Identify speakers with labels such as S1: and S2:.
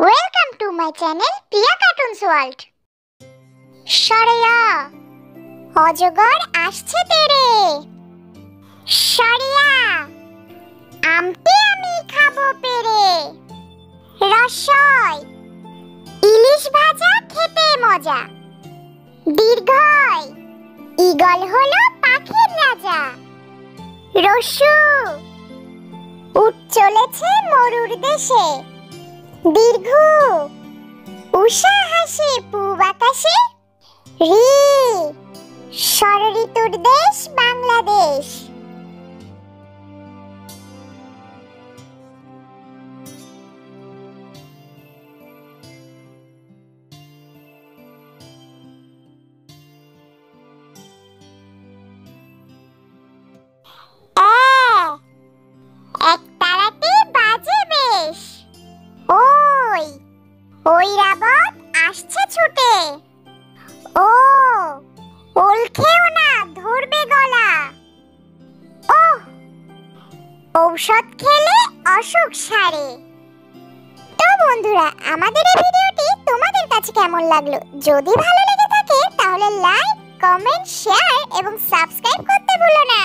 S1: Welcome to my channel Priya Cartoons World. সরিয়া অজগর আসছে তেরে সরিয়া আমটি আমি খাবো পেরে রসই ইলিশ ভাজা খেতে মজা দীর্ঘই ঈগল হলো পাখির রাজা রসু উঠ চলেছে মরুর দেশে দীর্ঘ উষা হাসে পূব আকাশে রি ষড়ঋতুর দেশ বাংলাদেশ। এক তারাতে বাজে বেশ ওই ওই রাবত আসছে ছুটে ও ওল খেও না ধরবে গলা ও ঔষধ খেলে অসুখ সারে। তো বন্ধুরা, আমাদের এই ভিডিওটি তোমাদের কাছে কেমন লাগলো? যদি ভালো লেগে থাকে তাহলে লাইক, কমেন্ট, শেয়ার এবং সাবস্ক্রাইব করতে ভুলো না।